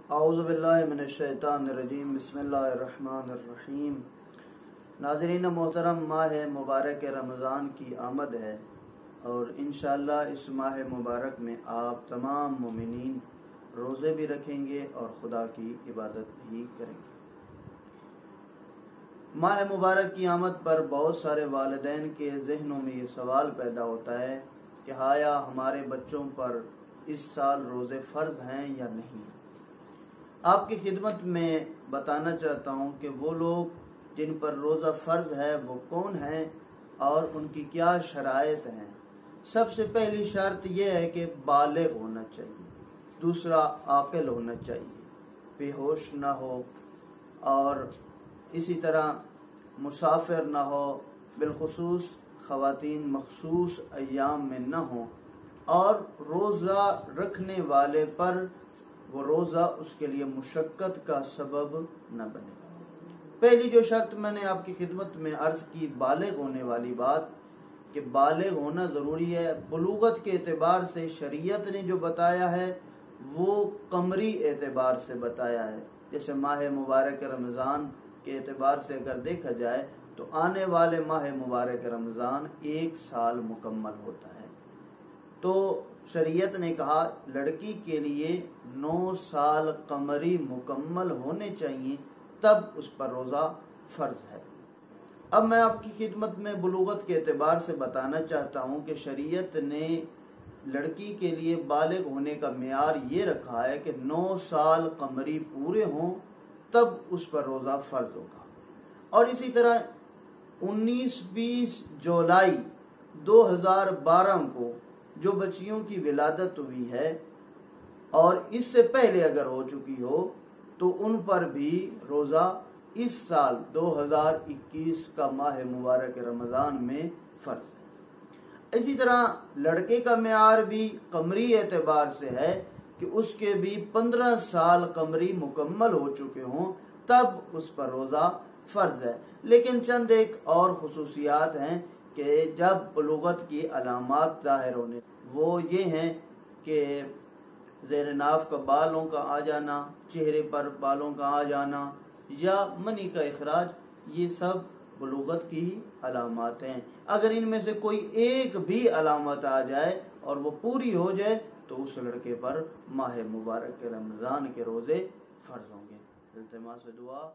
اعوذ باللہ من الشیطان الرجیم، بسم اللہ الرحمن الرحیم۔ ناظرین محترم، ماہ مبارک رمضان کی آمد ہے اور انشاءاللہ اس ماہ مبارک میں آپ تمام مومنین روزے بھی رکھیں گے اور خدا کی عبادت بھی کریں گے۔ ماہ مبارک کی آمد پر بہت سارے والدین کے ذہنوں میں یہ سوال پیدا ہوتا ہے کہ آیا ہمارے بچوں پر اس سال روزے فرض ہیں یا نہیں۔ آپ کی خدمت میں بتانا چاہتا ہوں کہ وہ لوگ جن پر روزہ فرض ہے وہ کون ہیں اور ان کی کیا شرائط ہیں۔ سب سے پہلی شرط یہ ہے کہ بالغ ہونا چاہیے، دوسرا عاقل ہونا چاہیے، بے ہوش نہ ہو، اور اسی طرح مسافر نہ ہو، بالخصوص خواتین مخصوص ایام میں نہ ہوں، اور روزہ رکھنے والے پر وہ روزہ اس کے لیے مشقت کا سبب نہ بنے۔ پہلی جو شرط میں نے آپ کی خدمت میں عرض کی، بالغ ہونے والی بات، کہ بالغ ہونا ضروری ہے۔ بلوغت کے اعتبار سے شریعت نے جو بتایا ہے وہ قمری اعتبار سے بتایا ہے۔ جیسے ماہ مبارک رمضان کے اعتبار سے اگر دیکھا جائے تو آنے والے ماہ مبارک رمضان 1 سال مکمل ہوتا ہے۔ تو شریعت نے کہا لڑکی کے لیے 9 سال قمری مکمل ہونے چاہیے، تب اس پر روزہ فرض ہے۔ اب میں آپ کی خدمت میں بلوغت کے اعتبار سے بتانا چاہتا ہوں کہ شریعت نے لڑکی کے لیے بالغ ہونے کا معیار یہ رکھا ہے کہ 9 سال قمری پورے ہوں تب اس پر روزہ فرض ہوگا۔ اور اسی طرح 19-20 جولائی 2012 کو جو بچیوں کی ولادت ہوئی ہے اور اس سے پہلے اگر ہو چکی ہو تو ان پر بھی روزہ اس سال 2021 کا ماہ مبارک رمضان میں فرض ہے۔ اسی طرح لڑکے کا معیار بھی قمری اعتبار سے ہے کہ اس کے بھی 15 سال قمری مکمل ہو چکے ہوں تب اس پر روزہ فرض ہے۔ لیکن چند ایک اور خصوصیات ہیں کہ جب بلوغت کی علامات ظاہر ہونے، وہ یہ ہیں کہ زیر ناف کا بالوں کا آ جانا، چہرے پر بالوں کا آ جانا یا منی کا اخراج، یہ سب بلوغت کی علامات ہیں۔ اگر ان میں سے کوئی ایک بھی علامت آ جائے اور وہ پوری ہو جائے تو اس لڑکے پر ماہ مبارک رمضان کے روزے فرض ہوں گے۔ التماس دعا۔